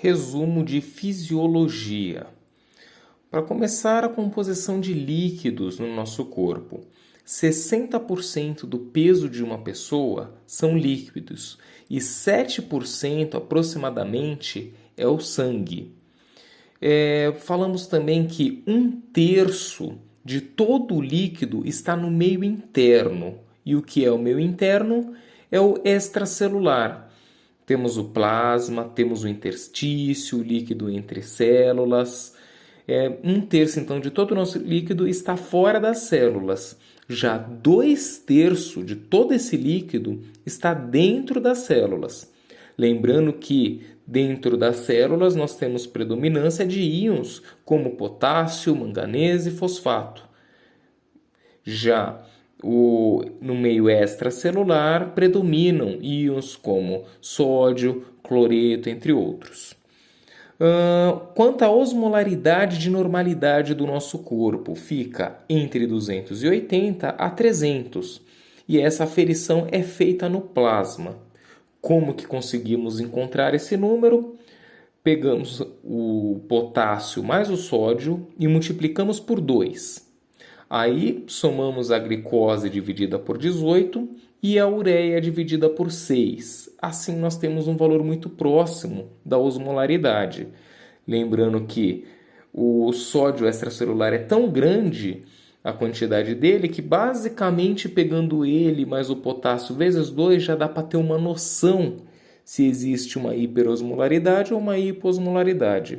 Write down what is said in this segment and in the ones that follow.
Resumo de fisiologia. Para começar, a composição de líquidos no nosso corpo. 60% do peso de uma pessoa são líquidos e 7% aproximadamente é o sangue. Falamos também que 1/3 de todo o líquido está no meio interno. E o que é o meio interno? É o extracelular. Temos o plasma, temos o interstício, o líquido entre células. 1/3, então, de todo o nosso líquido está fora das células. Já 2/3 de todo esse líquido está dentro das células. Lembrando que dentro das células nós temos predominância de íons como potássio, manganês e fosfato. Já no meio extracelular predominam íons como sódio, cloreto, entre outros. Quanto à osmolaridade de normalidade do nosso corpo, fica entre 280 a 300 e essa aferição é feita no plasma. Como que conseguimos encontrar esse número? Pegamos o potássio mais o sódio e multiplicamos por 2. Aí somamos a glicose dividida por 18 e a ureia dividida por 6. Assim nós temos um valor muito próximo da osmolaridade. Lembrando que o sódio extracelular é tão grande, a quantidade dele, que basicamente pegando ele mais o potássio vezes 2 já dá para ter uma noção se existe uma hiperosmolaridade ou uma hiposmolaridade.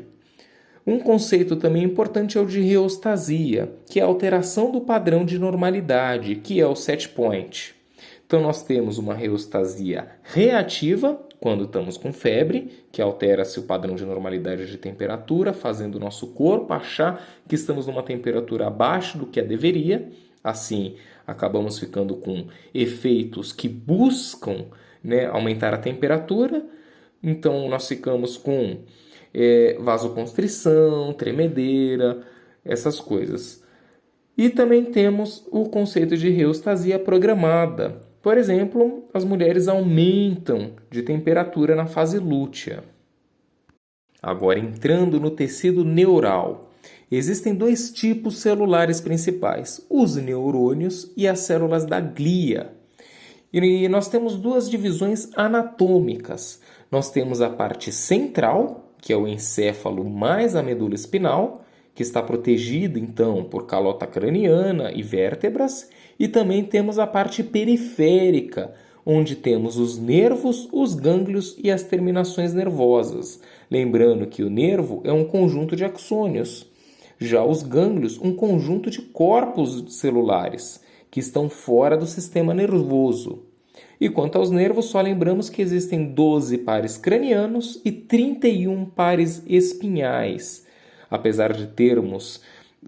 Um conceito também importante é o de reostasia, que é a alteração do padrão de normalidade, que é o set point. Então nós temos uma reostasia reativa, quando estamos com febre, que altera-se o padrão de normalidade de temperatura, fazendo o nosso corpo achar que estamos numa temperatura abaixo do que deveria. Assim, acabamos ficando com efeitos que buscam, aumentar a temperatura. Então nós ficamos com vasoconstrição, tremedeira, essas coisas. E também temos o conceito de reostasia programada. Por exemplo, as mulheres aumentam de temperatura na fase lútea. Agora, entrando no tecido neural. Existem 2 tipos celulares principais, os neurônios e as células da glia. E nós temos 2 divisões anatômicas. Nós temos a parte central, que é o encéfalo mais a medula espinal, que está protegido, então, por calota craniana e vértebras. E também temos a parte periférica, onde temos os nervos, os gânglios e as terminações nervosas. Lembrando que o nervo é um conjunto de axônios. Já os gânglios, um conjunto de corpos celulares, que estão fora do sistema nervoso. E quanto aos nervos, só lembramos que existem 12 pares cranianos e 31 pares espinhais. Apesar de termos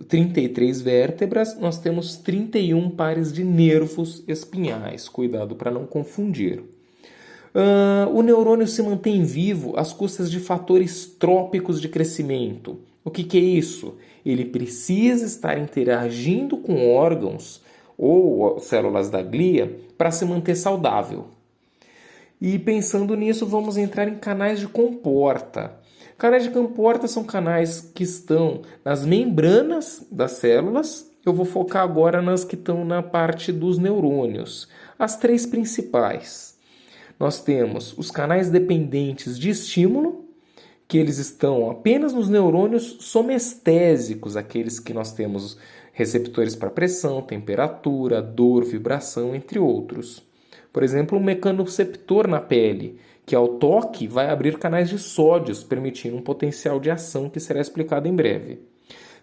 33 vértebras, nós temos 31 pares de nervos espinhais. Cuidado para não confundir. O neurônio se mantém vivo às custas de fatores trópicos de crescimento. O que é isso? Ele precisa estar interagindo com órgãos ou células da glia para se manter saudável. E pensando nisso, vamos entrar em canais de comporta. Canais de comporta são canais que estão nas membranas das células. Eu vou focar agora nas que estão na parte dos neurônios. As 3 principais. Nós temos os canais dependentes de estímulo, que eles estão apenas nos neurônios somestésicos, aqueles que nós temos receptores para pressão, temperatura, dor, vibração, entre outros. Por exemplo, o mecanoreceptor na pele, que ao toque vai abrir canais de sódios, permitindo um potencial de ação que será explicado em breve.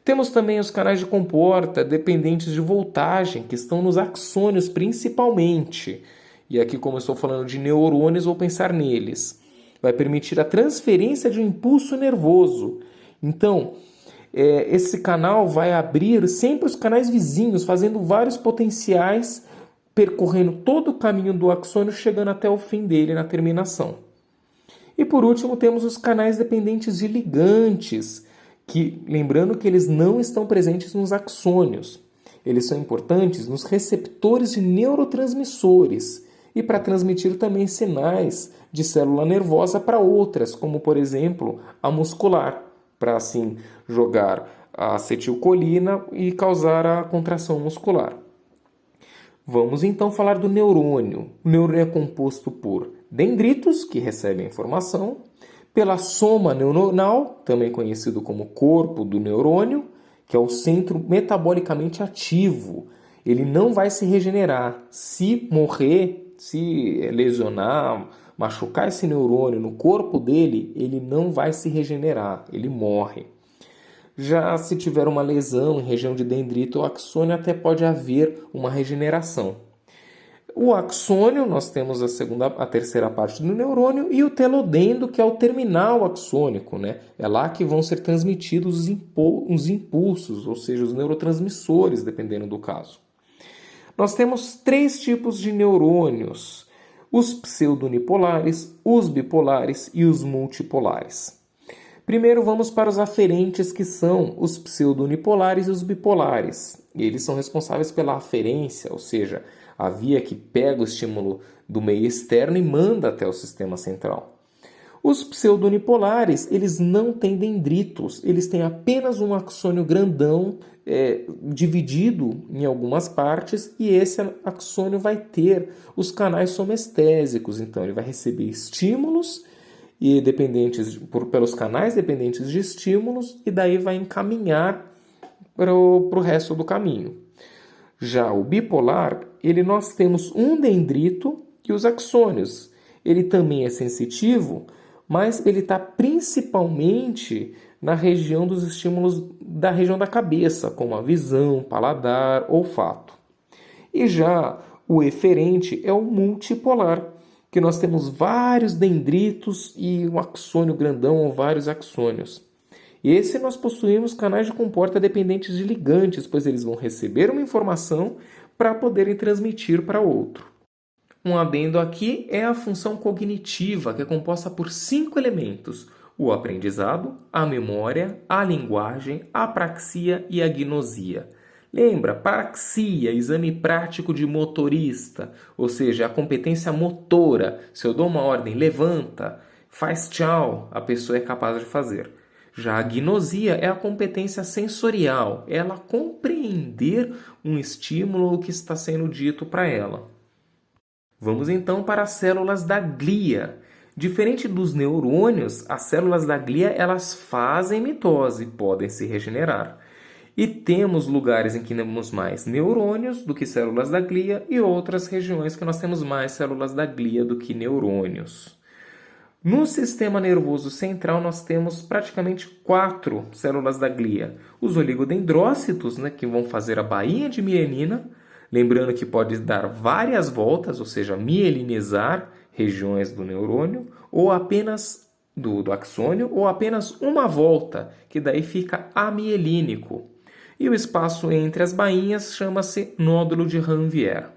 Temos também os canais de comporta dependentes de voltagem, que estão nos axônios principalmente. E aqui, como eu estou falando de neurônios, vou pensar neles. Vai permitir a transferência de um impulso nervoso. Então, esse canal vai abrir sempre os canais vizinhos, fazendo vários potenciais, percorrendo todo o caminho do axônio, chegando até o fim dele na terminação. E por último, temos os canais dependentes de ligantes, que, lembrando que eles não estão presentes nos axônios. Eles são importantes nos receptores de neurotransmissores. e para transmitir também sinais de célula nervosa para outras, como por exemplo a muscular, para assim jogar a acetilcolina e causar a contração muscular. Vamos então falar do neurônio. O neurônio é composto por dendritos, que recebem informação, pela soma neuronal, também conhecido como corpo do neurônio, que é o centro metabolicamente ativo. Ele não vai se regenerar. Se morrer, se lesionar, machucar esse neurônio no corpo dele, ele não vai se regenerar, ele morre. Já se tiver uma lesão em região de dendrito ou axônio, até pode haver uma regeneração. O axônio, nós temos a terceira parte do neurônio, e o telodendo, que é o terminal axônico, né? É lá que vão ser transmitidos os impulsos, ou seja, os neurotransmissores, dependendo do caso. Nós temos 3 tipos de neurônios: os pseudonipolares, os bipolares e os multipolares. Primeiro vamos para os aferentes, que são os pseudonipolares e os bipolares. Eles são responsáveis pela aferência, ou seja, a via que pega o estímulo do meio externo e manda até o sistema central. Os pseudonipolares, eles não têm dendritos, eles têm apenas um axônio grandão dividido em algumas partes, e esse axônio vai ter os canais somestésicos, então ele vai receber estímulos e pelos canais dependentes de estímulos, e daí vai encaminhar para o resto do caminho. Já o bipolar, nós temos um dendrito e os axônios. Ele também é sensitivo, mas ele está principalmente na região dos estímulos da região da cabeça, como a visão, paladar, olfato. E já o eferente é o multipolar, que nós temos vários dendritos e um axônio grandão ou vários axônios. Esse nós possuímos canais de comporta dependentes de ligantes, pois eles vão receber uma informação para poderem transmitir para outro. Um adendo aqui é a função cognitiva, que é composta por 5 elementos: o aprendizado, a memória, a linguagem, a praxia e a gnosia. Lembra, praxia, exame prático de motorista, ou seja, a competência motora. Se eu dou uma ordem, levanta, faz tchau, a pessoa é capaz de fazer. Já a gnosia é a competência sensorial, é ela compreender um estímulo que está sendo dito para ela. Vamos então para as células da glia. Diferente dos neurônios, as células da glia elas fazem mitose, podem se regenerar. E temos lugares em que temos mais neurônios do que células da glia, e outras regiões que nós temos mais células da glia do que neurônios. No sistema nervoso central, nós temos praticamente 4 células da glia. Os oligodendrócitos, que vão fazer a bainha de mielina, lembrando que pode dar várias voltas, ou seja, mielinizar regiões do neurônio, ou apenas do axônio, ou apenas uma volta, que daí fica amielínico. E o espaço entre as bainhas chama-se nódulo de Ranvier.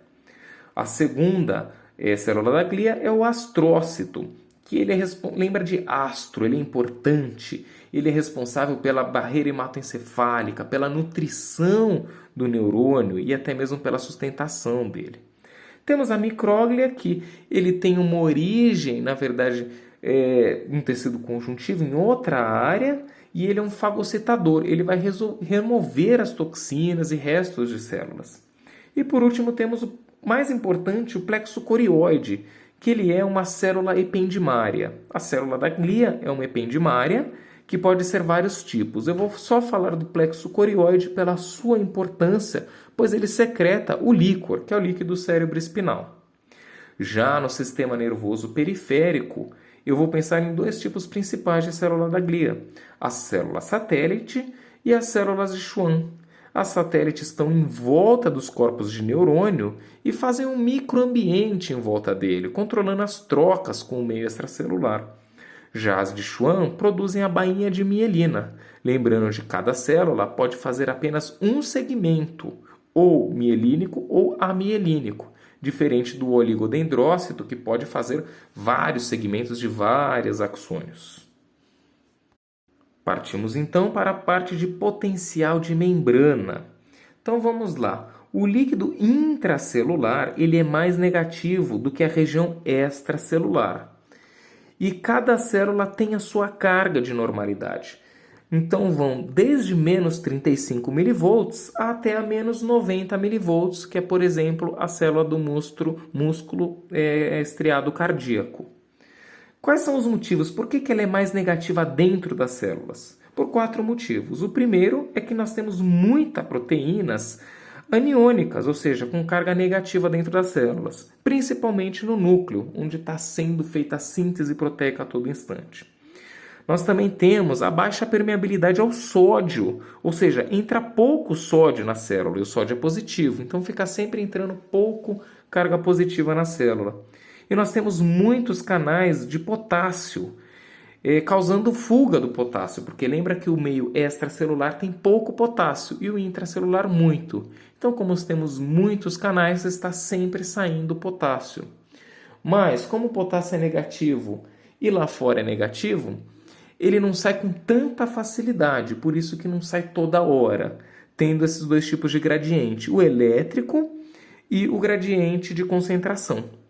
A segunda célula da glia é o astrócito, que ele lembra de astro, ele é importante, ele é responsável pela barreira hematoencefálica, pela nutrição do neurônio e até mesmo pela sustentação dele. Temos a micróglia, que ele tem uma origem, na verdade, um tecido conjuntivo em outra área, e ele é um fagocitador, ele vai remover as toxinas e restos de células. E por último temos o mais importante, o plexo corioide, que ele é uma célula ependimária. A célula da glia é uma ependimária, que pode ser vários tipos. Eu vou só falar do plexo corioide pela sua importância, pois ele secreta o líquor, que é o líquido cérebro-espinal. Já no sistema nervoso periférico, eu vou pensar em 2 tipos principais de célula da glia: a célula satélite e as células de Schwann. As satélites estão em volta dos corpos de neurônio e fazem um microambiente em volta dele, controlando as trocas com o meio extracelular. Já as de Schwann produzem a bainha de mielina. Lembrando que cada célula pode fazer apenas um segmento, ou mielínico ou amielínico, diferente do oligodendrócito, que pode fazer vários segmentos de vários axônios. Partimos então para a parte de potencial de membrana. Então vamos lá. O líquido intracelular ele é mais negativo do que a região extracelular. E cada célula tem a sua carga de normalidade. Então vão desde menos 35 milivolts até a menos 90 milivolts, que é, por exemplo, a célula do músculo estriado cardíaco. Quais são os motivos? Por que ela é mais negativa dentro das células? Por 4 motivos. O primeiro é que nós temos muitas proteínas aniônicas, ou seja, com carga negativa dentro das células, principalmente no núcleo, onde está sendo feita a síntese proteica a todo instante. Nós também temos a baixa permeabilidade ao sódio, ou seja, entra pouco sódio na célula, e o sódio é positivo, então fica sempre entrando pouco carga positiva na célula. E nós temos muitos canais de potássio, causando fuga do potássio, porque lembra que o meio extracelular tem pouco potássio e o intracelular muito. Então, como temos muitos canais, está sempre saindo potássio. Mas, como o potássio é negativo e lá fora é negativo, ele não sai com tanta facilidade, por isso que não sai toda hora, tendo esses dois tipos de gradiente, o elétrico e o gradiente de concentração.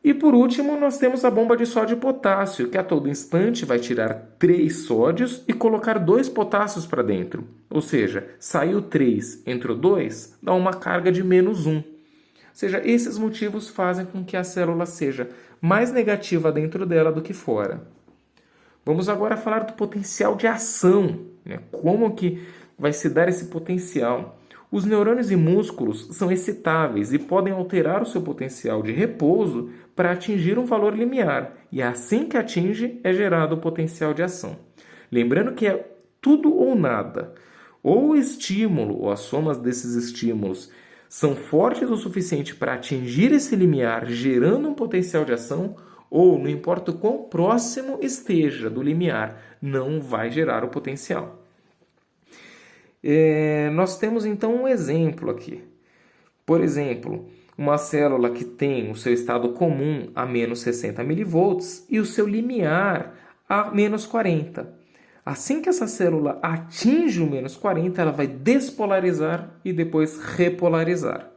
E por último, nós temos a bomba de sódio e potássio, que a todo instante vai tirar 3 sódios e colocar 2 potássios para dentro. Ou seja, saiu 3, entrou 2, dá uma carga de menos 1. Ou seja, esses motivos fazem com que a célula seja mais negativa dentro dela do que fora. Vamos agora falar do potencial de ação, né? Como que vai se dar esse potencial? Os neurônios e músculos são excitáveis e podem alterar o seu potencial de repouso para atingir um valor limiar, e assim que atinge é gerado o potencial de ação. Lembrando que é tudo ou nada. Ou o estímulo ou as somas desses estímulos são fortes o suficiente para atingir esse limiar, gerando um potencial de ação, ou, não importa o quão próximo esteja do limiar, não vai gerar o potencial. Nós temos então um exemplo aqui. Por exemplo, uma célula que tem o seu estado comum a menos 60 milivolts e o seu limiar a menos 40. Assim que essa célula atinge o menos 40, ela vai despolarizar e depois repolarizar.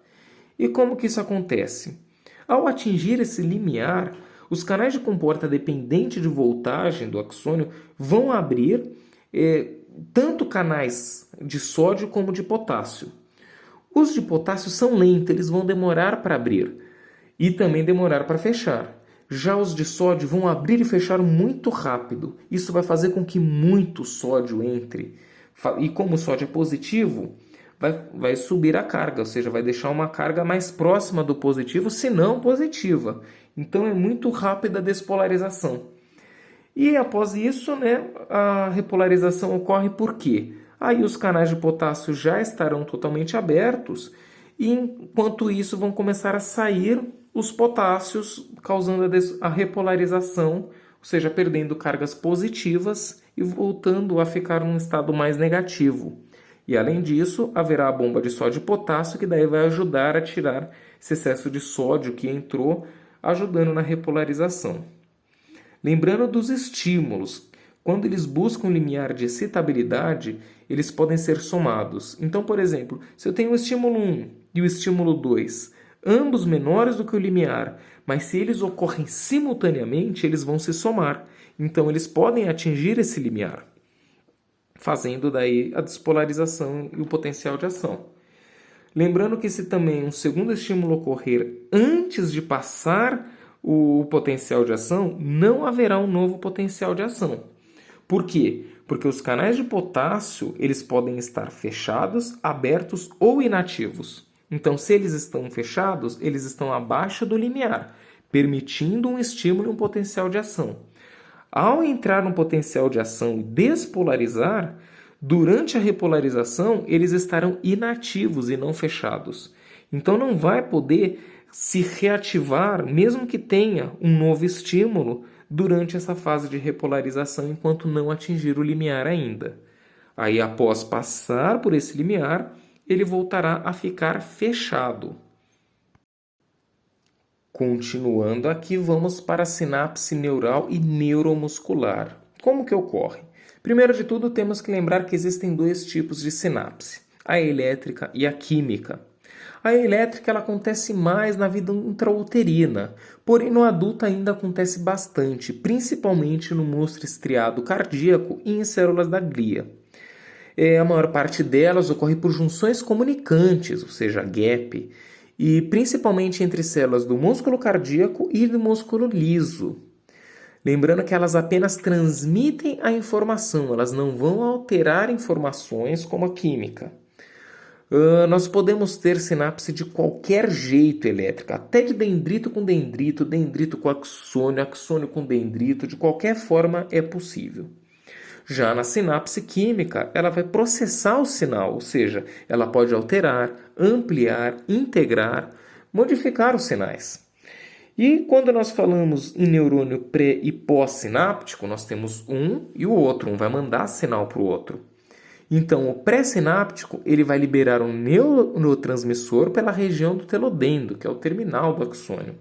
E como que isso acontece? Ao atingir esse limiar, os canais de comporta dependente de voltagem do axônio vão abrir tanto canais de sódio como de potássio. Os de potássio são lentos, eles vão demorar para abrir e também demorar para fechar. Já os de sódio vão abrir e fechar muito rápido. Isso vai fazer com que muito sódio entre. E como o sódio é positivo, vai subir a carga, ou seja, vai deixar uma carga mais próxima do positivo, se não positiva. Então é muito rápida a despolarização. E após isso, né, a repolarização ocorre por quê? Aí os canais de potássio já estarão totalmente abertos e enquanto isso vão começar a sair os potássios, causando a repolarização, ou seja, perdendo cargas positivas e voltando a ficar num estado mais negativo. E além disso, haverá a bomba de sódio e potássio, que daí vai ajudar a tirar esse excesso de sódio que entrou, ajudando na repolarização. Lembrando dos estímulos, quando eles buscam limiar de excitabilidade, eles podem ser somados. Então, por exemplo, se eu tenho o estímulo 1 e o estímulo 2, ambos menores do que o limiar, mas se eles ocorrem simultaneamente, eles vão se somar. Então, eles podem atingir esse limiar, fazendo daí a despolarização e o potencial de ação. Lembrando que se também um segundo estímulo ocorrer antes de passar o potencial de ação, não haverá um novo potencial de ação. Por quê? Porque os canais de potássio eles podem estar fechados, abertos ou inativos. Então, se eles estão fechados, eles estão abaixo do limiar, permitindo um estímulo e um potencial de ação. Ao entrar no potencial de ação e despolarizar, durante a repolarização, eles estarão inativos e não fechados. Então, não vai poder se reativar, mesmo que tenha um novo estímulo, durante essa fase de repolarização, enquanto não atingir o limiar ainda. Aí, após passar por esse limiar, ele voltará a ficar fechado. Continuando aqui, vamos para a sinapse neural e neuromuscular. Como que ocorre? Primeiro de tudo, temos que lembrar que existem 2 tipos de sinapse, a elétrica e a química. A elétrica ela acontece mais na vida intrauterina, porém no adulto ainda acontece bastante, principalmente no músculo estriado cardíaco e em células da glia. A maior parte delas ocorre por junções comunicantes, ou seja, gap, e principalmente entre células do músculo cardíaco e do músculo liso. Lembrando que elas apenas transmitem a informação, elas não vão alterar informações como a química. Nós podemos ter sinapse de qualquer jeito elétrica, até de dendrito com dendrito, dendrito com axônio, axônio com dendrito, de qualquer forma é possível. Já na sinapse química, ela vai processar o sinal, ou seja, ela pode alterar, ampliar, integrar, modificar os sinais. E quando nós falamos em neurônio pré e pós-sináptico, nós temos um e o outro, um vai mandar sinal para o outro. Então, o pré-sináptico ele vai liberar um neurotransmissor pela região do telodendo, que é o terminal do axônio.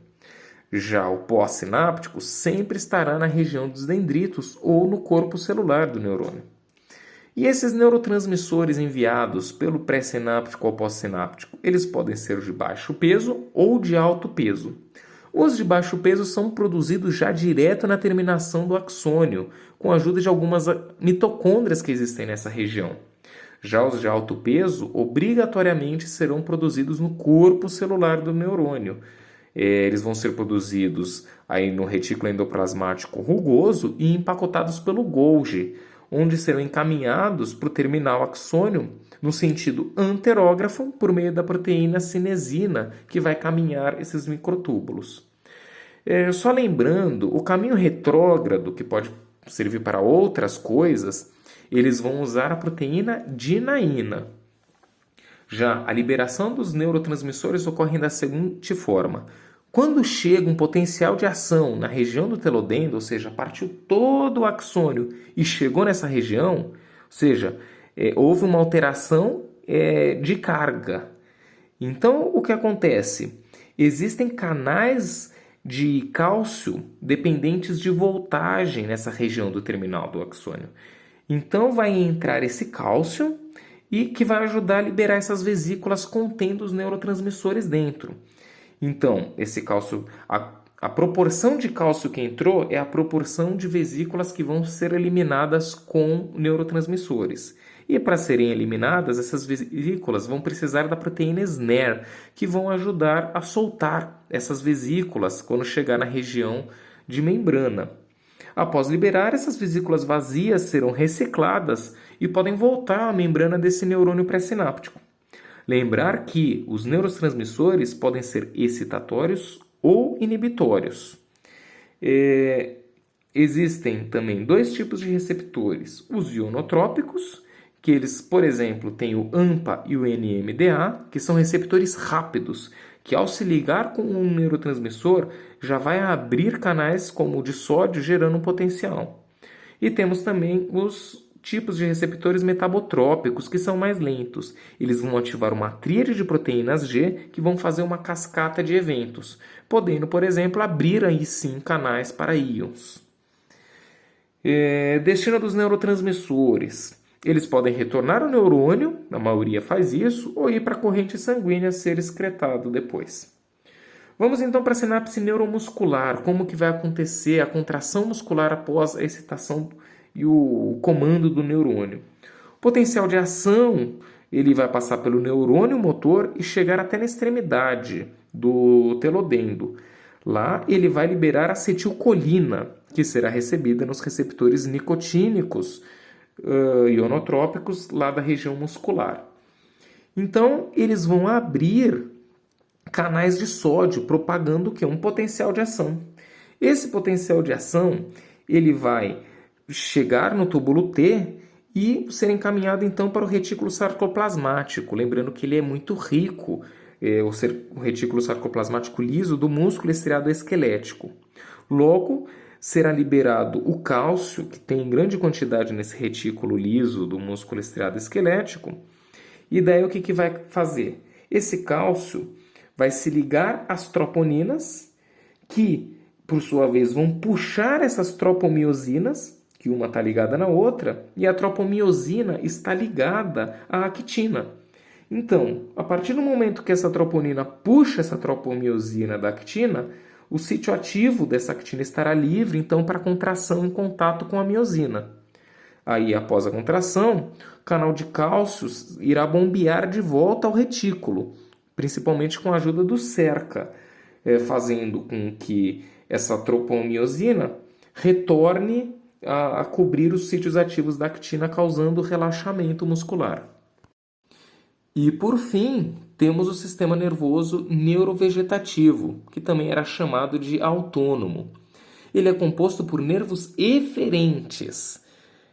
Já o pós-sináptico sempre estará na região dos dendritos ou no corpo celular do neurônio. E esses neurotransmissores enviados pelo pré-sináptico ao pós-sináptico, eles podem ser de baixo peso ou de alto peso. Os de baixo peso são produzidos já direto na terminação do axônio, com a ajuda de algumas mitocôndrias que existem nessa região. Já os de alto peso, obrigatoriamente serão produzidos no corpo celular do neurônio. Eles vão ser produzidos aí no retículo endoplasmático rugoso e empacotados pelo Golgi, onde serão encaminhados para o terminal axônio no sentido anterógrafo por meio da proteína cinesina, que vai caminhar esses microtúbulos. Só lembrando, o caminho retrógrado, que pode servir para outras coisas, eles vão usar a proteína dinaína. Já a liberação dos neurotransmissores ocorre da seguinte forma. Quando chega um potencial de ação na região do telodendo, ou seja, partiu todo o axônio e chegou nessa região, ou seja, houve uma alteração de carga. Então, o que acontece? Existem canais de cálcio dependentes de voltagem nessa região do terminal do axônio. Então, vai entrar esse cálcio e que vai ajudar a liberar essas vesículas contendo os neurotransmissores dentro. Então, esse cálcio, a proporção de cálcio que entrou é a proporção de vesículas que vão ser eliminadas com neurotransmissores. E para serem eliminadas, essas vesículas vão precisar da proteína SNER, que vão ajudar a soltar essas vesículas quando chegar na região de membrana. Após liberar, essas vesículas vazias serão recicladas e podem voltar à membrana desse neurônio pré-sináptico. Lembrar que os neurotransmissores podem ser excitatórios ou inibitórios. Existem também dois tipos de receptores, os ionotrópicos, que eles, por exemplo, têm o AMPA e o NMDA, que são receptores rápidos, que ao se ligar com um neurotransmissor já vai abrir canais como o de sódio, gerando um potencial. E temos também os tipos de receptores metabotrópicos, que são mais lentos. Eles vão ativar uma tríade de proteínas G que vão fazer uma cascata de eventos, podendo, por exemplo, abrir aí sim canais para íons. Destino dos neurotransmissores. Eles podem retornar ao neurônio, a maioria faz isso, ou ir para a corrente sanguínea ser excretado depois. Vamos então para a sinapse neuromuscular, como que vai acontecer a contração muscular após a excitação e o comando do neurônio. O potencial de ação ele vai passar pelo neurônio motor e chegar até na extremidade do telodendo. Lá ele vai liberar acetilcolina, que será recebida nos receptores nicotínicos ionotrópicos lá da região muscular. Então, eles vão abrir canais de sódio, propagando o que? Um potencial de ação. Esse potencial de ação, ele vai chegar no túbulo T e ser encaminhado então para o retículo sarcoplasmático, lembrando que ele é muito rico, o retículo sarcoplasmático liso do músculo estriado esquelético. Logo, será liberado o cálcio, que tem grande quantidade nesse retículo liso do músculo estriado esquelético. E daí o que vai fazer? Esse cálcio vai se ligar às troponinas, que, por sua vez, vão puxar essas tropomiosinas, que uma está ligada na outra, e a tropomiosina está ligada à actina. Então, a partir do momento que essa troponina puxa essa tropomiosina da actina, o sítio ativo dessa actina estará livre, então, para contração em contato com a miosina. Aí, após a contração, o canal de cálcio irá bombear de volta ao retículo, principalmente com a ajuda do cerca, fazendo com que essa tropomiosina retorne a cobrir os sítios ativos da actina, causando relaxamento muscular. E, por fim, temos o sistema nervoso neurovegetativo, que também era chamado de autônomo. Ele é composto por nervos eferentes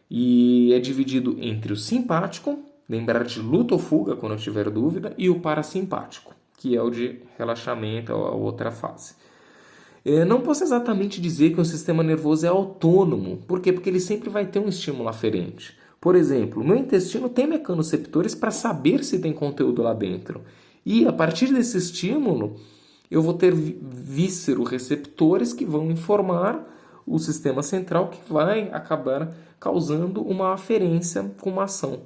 e é dividido entre o simpático, lembrar de luta ou fuga quando eu tiver dúvida, e o parasimpático, que é o de relaxamento, a outra fase. Não posso exatamente dizer que o sistema nervoso é autônomo. Por quê? Porque ele sempre vai ter um estímulo aferente. Por exemplo, o meu intestino tem mecanoreceptores para saber se tem conteúdo lá dentro. E a partir desse estímulo, eu vou ter vísceroreceptores que vão informar o sistema central, que vai acabar causando uma aferência com uma ação.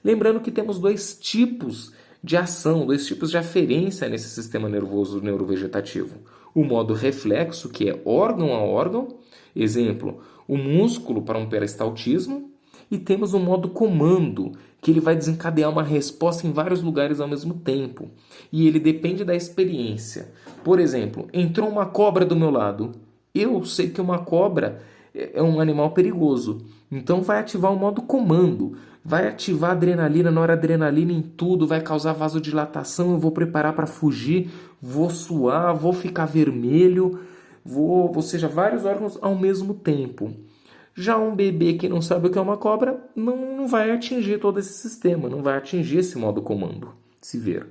Lembrando que temos dois tipos de ação, dois tipos de aferência nesse sistema nervoso neurovegetativo. O modo reflexo, que é órgão a órgão, exemplo, o músculo para um peristaltismo, e temos o modo comando, que ele vai desencadear uma resposta em vários lugares ao mesmo tempo. E ele depende da experiência. Por exemplo, entrou uma cobra do meu lado. Eu sei que uma cobra é um animal perigoso. Então vai ativar o modo comando. Vai ativar a adrenalina, noradrenalina em tudo, vai causar vasodilatação, eu vou preparar para fugir, vou suar, vou ficar vermelho, ou seja, vários órgãos ao mesmo tempo. Já um bebê que não sabe o que é uma cobra não vai atingir todo esse sistema, não vai atingir esse modo comando, se ver.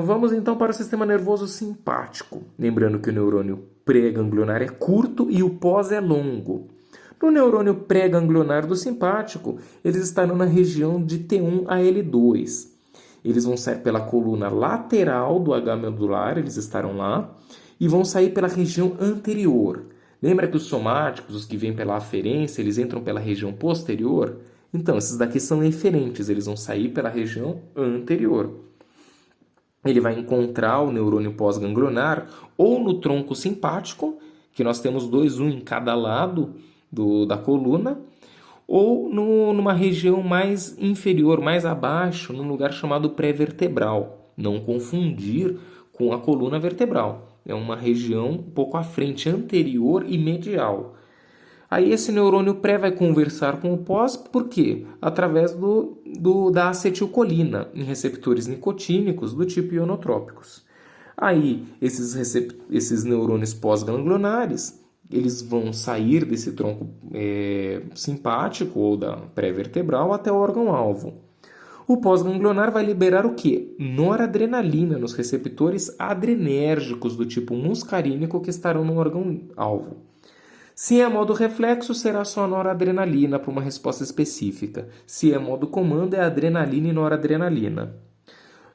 Vamos então para o sistema nervoso simpático. Lembrando que o neurônio pré-ganglionar é curto e o pós é longo. No neurônio pré-ganglionar do simpático, eles estarão na região de T1 a L2. Eles vão sair pela coluna lateral do H medular, eles estarão lá, e vão sair pela região anterior. Lembra que os somáticos, os que vêm pela aferência, eles entram pela região posterior? Então, esses daqui são eferentes, eles vão sair pela região anterior. Ele vai encontrar o neurônio pós-ganglionar ou no tronco simpático, que nós temos dois, um em cada lado da coluna, ou numa região mais inferior, mais abaixo, num lugar chamado pré-vertebral. Não confundir com a coluna vertebral. É uma região um pouco à frente, anterior e medial. Aí esse neurônio pré vai conversar com o pós, por quê? Através da acetilcolina, em receptores nicotínicos do tipo ionotrópicos. Aí esses neurônios pós-ganglionares, eles vão sair desse tronco simpático ou da pré-vertebral até o órgão-alvo. O pós-ganglionar vai liberar o quê? Noradrenalina nos receptores adrenérgicos do tipo muscarínico que estarão no órgão-alvo. Se é modo reflexo, será só noradrenalina para uma resposta específica. Se é modo comando, é adrenalina e noradrenalina.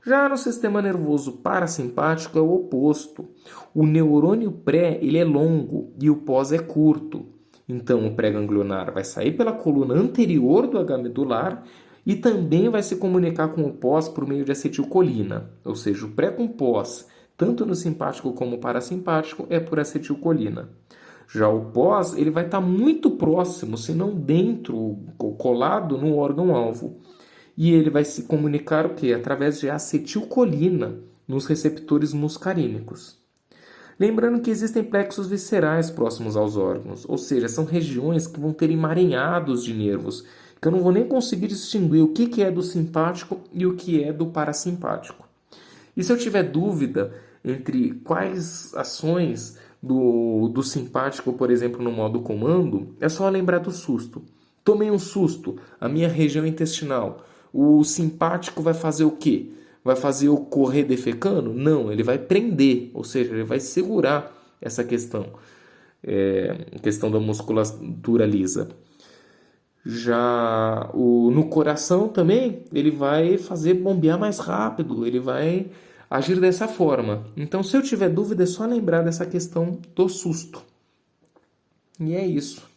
Já no sistema nervoso parasimpático é o oposto. O neurônio pré ele é longo e o pós é curto. Então o pré-ganglionar vai sair pela coluna anterior do H medular e também vai se comunicar com o pós por meio de acetilcolina. Ou seja, o pré com pós, tanto no simpático como no parasimpático, é por acetilcolina. Já o pós ele vai estar muito próximo, se não dentro, colado no órgão-alvo. E ele vai se comunicar o quê? Através de acetilcolina nos receptores muscarínicos. Lembrando que existem plexos viscerais próximos aos órgãos, ou seja, são regiões que vão ter emaranhados de nervos, que eu não vou nem conseguir distinguir o que é do simpático e o que é do parasimpático. E se eu tiver dúvida entre quais ações do simpático, por exemplo, no modo comando, é só lembrar do susto. Tomei um susto, a minha região intestinal. O simpático vai fazer o quê? Vai fazer eu correr defecando? Não, ele vai prender, ou seja, ele vai segurar essa questão, questão da musculatura lisa. Já no coração também, ele vai fazer bombear mais rápido, ele vai agir dessa forma. Então, se eu tiver dúvida, é só lembrar dessa questão do susto. E é isso.